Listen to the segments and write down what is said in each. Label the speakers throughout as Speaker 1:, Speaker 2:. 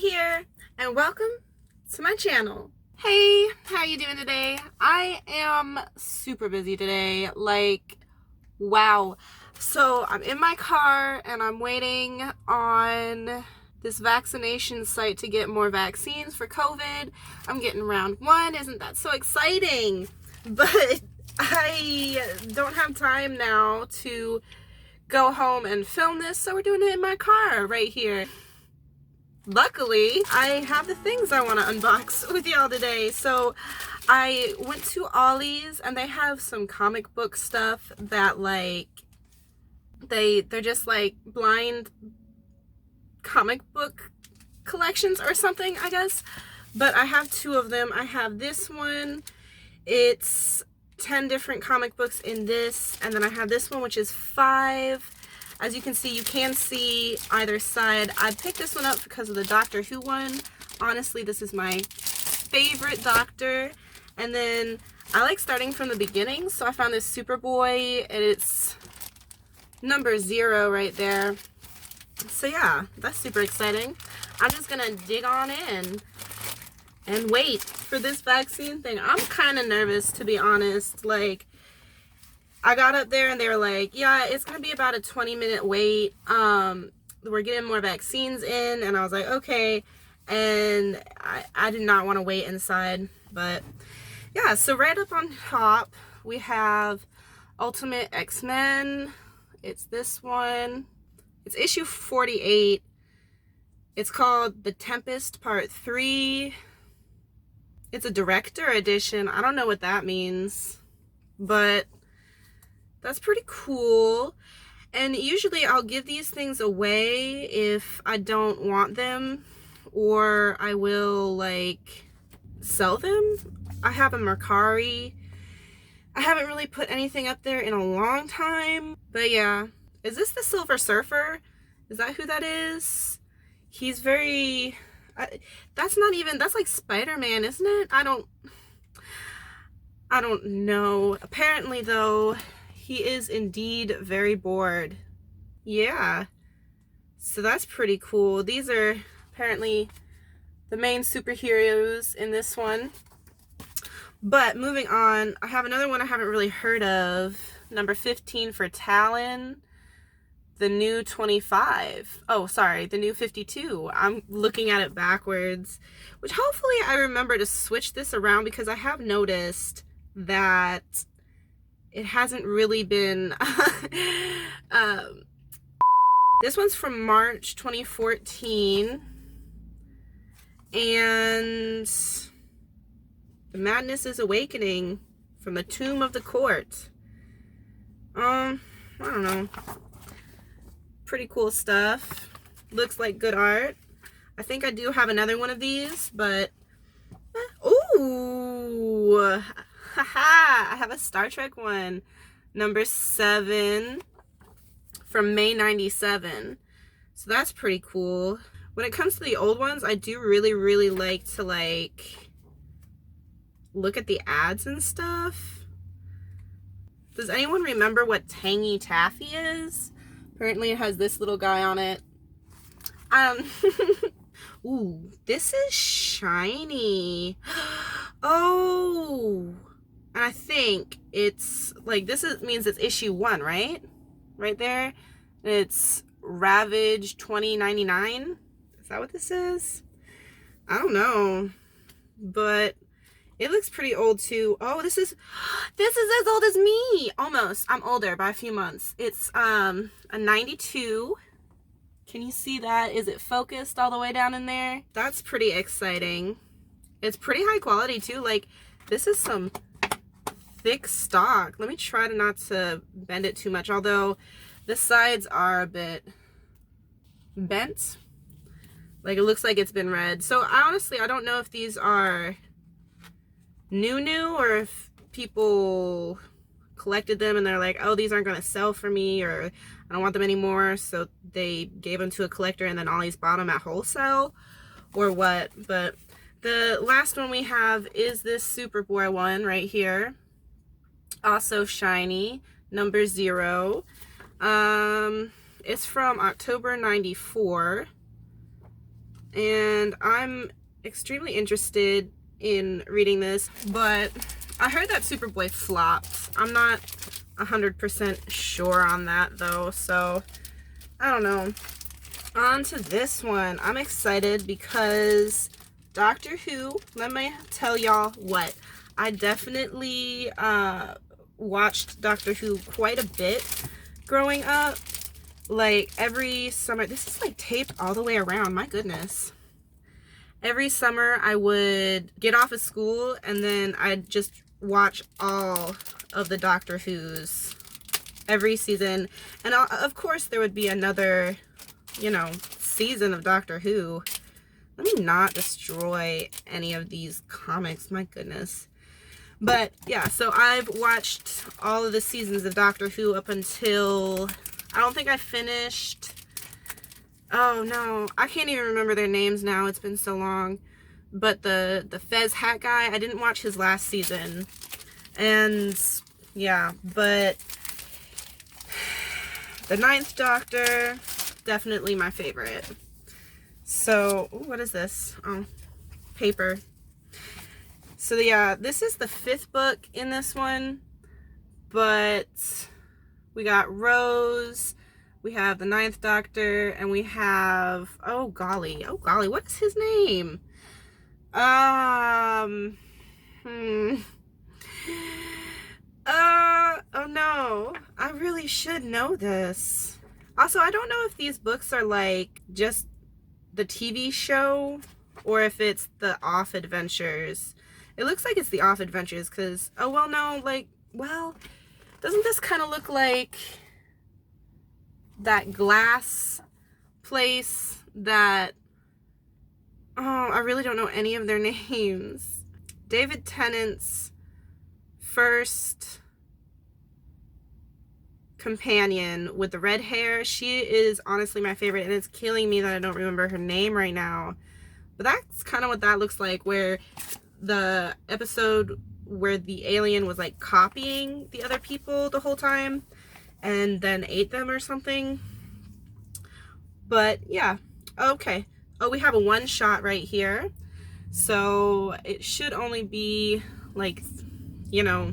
Speaker 1: here, and welcome to my channel. Hey, how you doing today? I am super busy today, like, wow. So I'm in my car and I'm waiting on this vaccination site to get more vaccines for COVID. I'm getting round one. Isn't that so exciting? But I don't have time now to go home and film this, so we're doing it in my car right here. Luckily, I have the things I want to unbox with y'all today. So I went to Ollie's and they have some comic book stuff that, like, they're just like blind comic book collections or something, I guess. But I have two of them. I have this one. It's 10 different comic books in this, and then I have this one, which is 5. As you can see either side. I picked this one up because of the Doctor Who one. Honestly, this is my favorite Doctor. And then I like starting from the beginning, so I found this Superboy, and it's number 0 right there. So yeah, that's super exciting. I'm just gonna dig on in and wait for this vaccine thing. I'm kind of nervous, to be honest. Like, I got up there and they were like, yeah, it's going to be about a 20-minute wait. We're getting more vaccines in. And I was like, okay. And I did not want to wait inside. But yeah, so right up on top, we have Ultimate X-Men. It's this one. It's issue 48. It's called The Tempest Part 3. It's a director edition. I don't know what that means, but that's pretty cool. And usually I'll give these things away if I don't want them, or I will like sell them. I have a Mercari. I haven't really put anything up there in a long time, but yeah. Is this the Silver Surfer? Is that who that is? He's very, that's like Spider-Man, isn't it? I don't know. Apparently though, he is indeed very bored. Yeah. So that's pretty cool. These are apparently the main superheroes in this one. But moving on, I have another one I haven't really heard of. Number 15 for Talon. The new 25. Oh, sorry, the new 52. I'm looking at it backwards, which hopefully I remember to switch this around, because I have noticed that it hasn't really been this one's from March 2014, and The Madness is Awakening from the Tomb of the Court. I don't know. Pretty cool stuff. Looks like good art. I think I do have another one of these, but ooh, haha, I have a Star Trek one, number 7 from May 97. So that's pretty cool. When it comes to the old ones, I do really like to like look at the ads and stuff. Does anyone remember what Tangy Taffy is? Apparently it has this little guy on it. Ooh, this is shiny. Oh, and I think it's like, means it's issue 1, right? Right there. It's Ravage 2099. Is that what this is? I don't know, but it looks pretty old too. Oh, this is as old as me. Almost. I'm older by a few months. It's a 92. Can you see that? Is it focused all the way down in there? That's pretty exciting. It's pretty high quality too. Like, this is some thick stock. Let me try not to bend it too much, although the sides are a bit bent. Like, it looks like it's been read. So I don't know if these are new or if people collected them and they're like, oh, these aren't going to sell for me, or I don't want them anymore, so they gave them to a collector and then Ollie's bought them at wholesale, or what. But the last one we have is this Superboy one right here, also shiny, number 0. It's from October 94. and I'm extremely interested in reading this, but I heard that Superboy flopped. I'm not 100% sure on that though, so I don't know. On to this one. I'm excited because Doctor Who, let me tell y'all what, I definitely watched Doctor Who quite a bit growing up. Like every summer, this is like taped all the way around, my goodness. Every summer I would get off of school and then I'd just watch all of the Doctor Who's every season. And of course there would be another, you know, season of Doctor Who. Let me not destroy any of these comics, my goodness. But yeah, so I've watched all of the seasons of Doctor Who up until, I don't think I finished, oh no, I can't even remember their names now, it's been so long. But the Fez hat guy, I didn't watch his last season. And yeah, but the Ninth Doctor, definitely my favorite. So, ooh, what is this? Oh, paper. So yeah, this is the 5th book in this one, but we got Rose, we have the Ninth Doctor, and we have, oh golly, what is his name? Oh no, I really should know this. Also, I don't know if these books are like just the TV show or if it's the Off Adventures. It looks like it's the Off Adventures because, oh well, no, like, well, doesn't this kind of look like that glass place that, oh, I really don't know any of their names. David Tennant's first companion with the red hair, she is honestly my favorite, and it's killing me that I don't remember her name right now. But that's kind of what that looks like, where the episode where the alien was like copying the other people the whole time and then ate them or something. But yeah, okay. Oh, we have a one shot right here. So it should only be like, you know,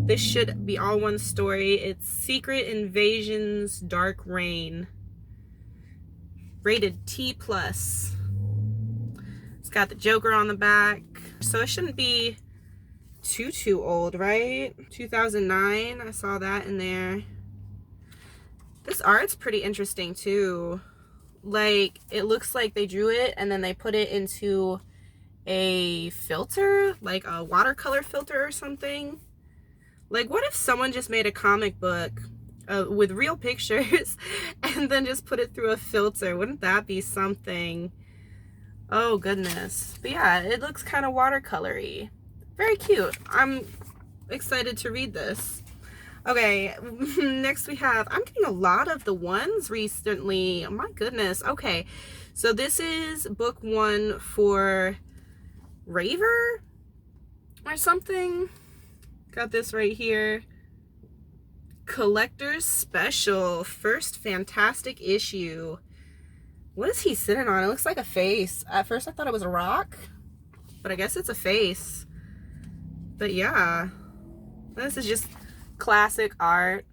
Speaker 1: this should be all one story. It's Secret Invasions Dark Reign. Rated T+. It's got the Joker on the back. So it shouldn't be too old, right? 2009, I saw that in there. This art's pretty interesting too. Like, it looks like they drew it and then they put it into a filter, like a watercolor filter or something. Like, what if someone just made a comic book with real pictures and then just put it through a filter? Wouldn't that be something? Oh goodness. But yeah, it looks kind of watercolory. Very cute. I'm excited to read this. Okay, next we have, I'm getting a lot of the ones recently. Oh my goodness. Okay, so this is book 1 for Raver or something. Got this right here. Collector's Special, first fantastic issue. What is he sitting on? It looks like a face. At first I thought it was a rock, but I guess it's a face. But yeah, this is just classic art.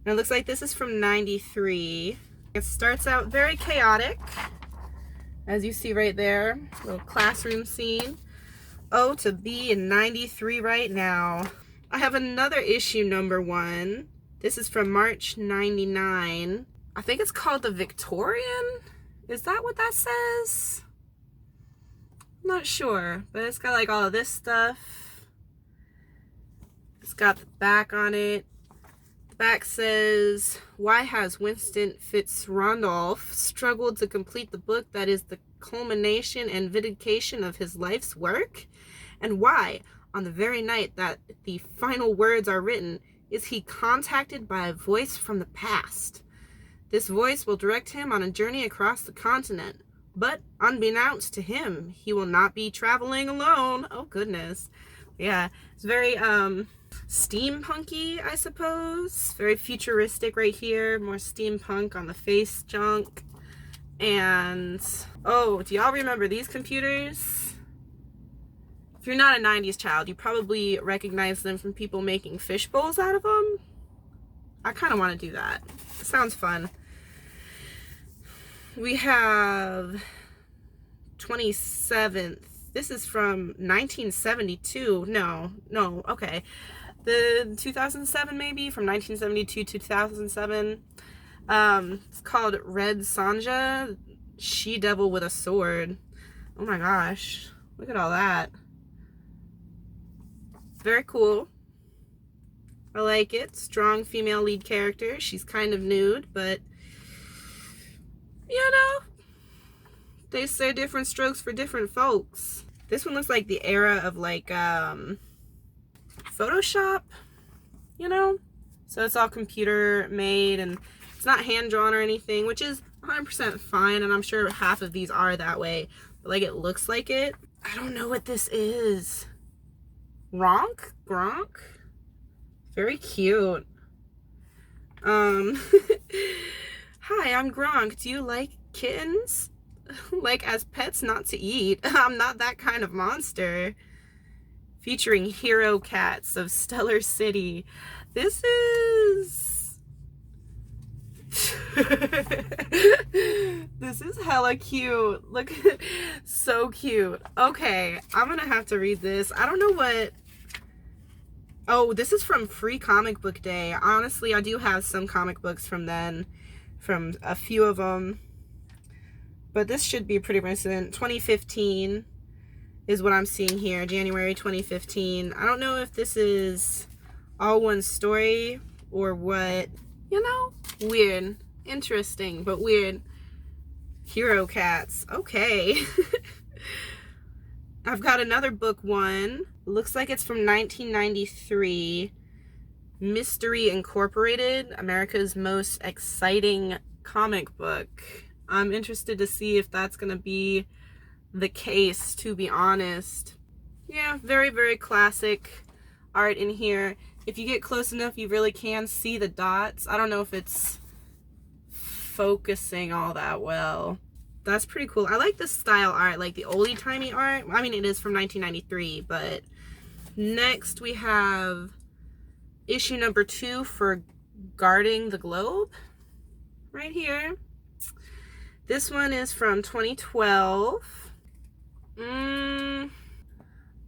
Speaker 1: And it looks like this is from 93. It starts out very chaotic, as you see right there. Little classroom scene. Oh, to be in 93 right now. I have another issue, number 1. This is from March 99. I think it's called the Victorian. Is that what that says? I'm not sure, but it's got like all of this stuff. It's got the back on it. The back says, why has Winston Fitz-Randolph struggled to complete the book that is the culmination and vindication of his life's work? And why, on the very night that the final words are written, is he contacted by a voice from the past? This voice will direct him on a journey across the continent. But unbeknownst to him, he will not be traveling alone. Oh, goodness. Yeah, it's very steampunky, I suppose. Very futuristic right here. More steampunk on the face junk. And oh, do y'all remember these computers? If you're not a 90s child, you probably recognize them from people making fish bowls out of them. I kind of want to do that. It sounds fun. We have 27th. This is from 1972. No, okay. The 2007 maybe, from 1972 to 2007. It's called Red Sonja, She-Devil with a Sword. Oh my gosh, look at all that. Very cool. I like it. Strong female lead character. She's kind of nude, but you know, they say different strokes for different folks. This one looks like the era of like Photoshop, you know? So it's all computer made and it's not hand drawn or anything, which is 100% fine, and I'm sure half of these are that way, but like it looks like it. I don't know what this is. Gronk? Very cute. Hi, I'm Gronk. Do you like kittens? Like as pets, not to eat. I'm not that kind of monster. Featuring hero cats of Stellar City. This is... This is hella cute. Look, so cute. Okay, I'm gonna have to read this. I don't know what... Oh, this is from Free Comic Book Day. Honestly, I do have some comic books from then, from a few of them. But this should be pretty recent. 2015 is what I'm seeing here. January 2015. I don't know if this is all one story or what. You know? Weird. Interesting, but weird. Hero cats. Okay. I've got another book one. Looks like it's from 1993. Mystery Incorporated, America's most exciting comic book. I'm interested to see if that's going to be the case, to be honest. Yeah, very, very classic art in here. If you get close enough, you really can see the dots. I don't know if it's focusing all that well. That's pretty cool. I like the style art, like the oldie-timey art. I mean, it is from 1993, but next we have issue number 2 for Guarding the Globe right here. This one is from 2012.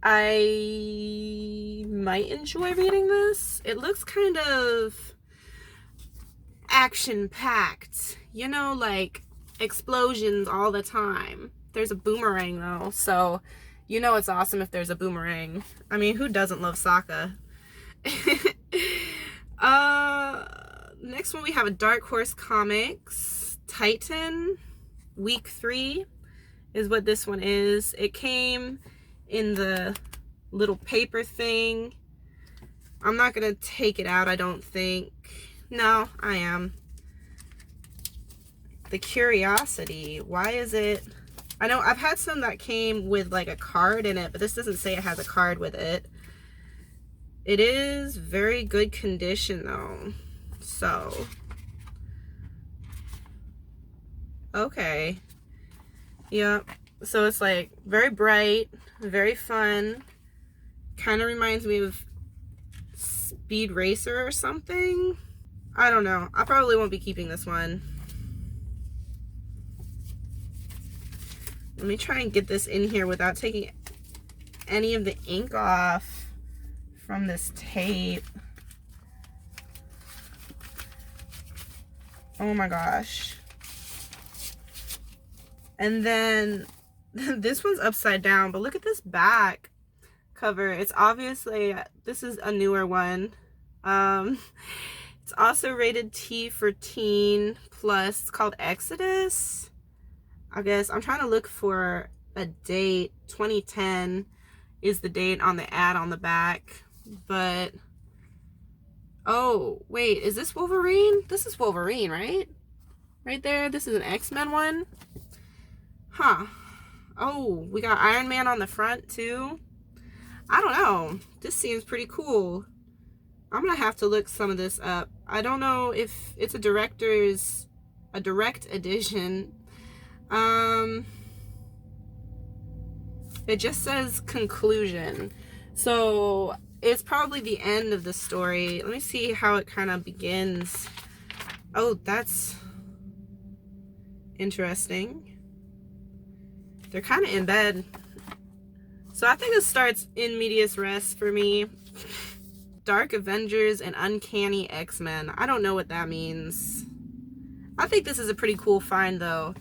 Speaker 1: I might enjoy reading this. It looks kind of action-packed, you know, like explosions all the time. There's a boomerang though, so you know it's awesome if there's a boomerang. I mean, who doesn't love Sokka? Next one we have a Dark Horse Comics Titan week 3 is what this one is. It came in the little paper thing. I'm not gonna take it out, I don't think. No, I am. The Curiosity. Why is it... I know I've had some that came with like a card in it, but this doesn't say it has a card with it. It is very good condition though. So... okay. Yep. So it's like very bright, very fun. Kind of reminds me of Speed Racer or something. I don't know. I probably won't be keeping this one. Let me try and get this in here without taking any of the ink off from this tape. Oh my gosh. And then this one's upside down, but look at this back cover. It's obviously, this is a newer one. It's also rated T for teen plus. It's called Exodus. I guess I'm trying to look for a date. 2010 is the date on the ad on the back, but oh wait, is this Wolverine? This is Wolverine, right? Right there. This is an X-Men one. Huh. Oh, we got Iron Man on the front too. I don't know. This seems pretty cool. I'm gonna have to look some of this up. I don't know if it's a direct edition. It just says conclusion. So it's probably the end of the story. Let me see how it kind of begins. Oh, that's interesting. They're kind of in bed. So I think it starts in medias res for me. Dark Avengers and Uncanny X-Men. I don't know what that means. I think this is a pretty cool find though.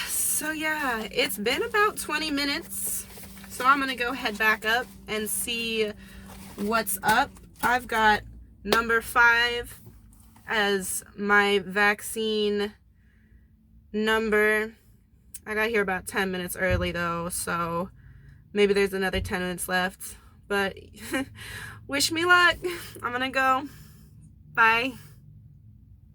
Speaker 1: So yeah, it's been about 20 minutes. So I'm gonna go head back up and see what's up. I've got number 5 as my vaccine number. I got here about 10 minutes early though, so maybe there's another 10 minutes left. But wish me luck. I'm gonna go. Bye.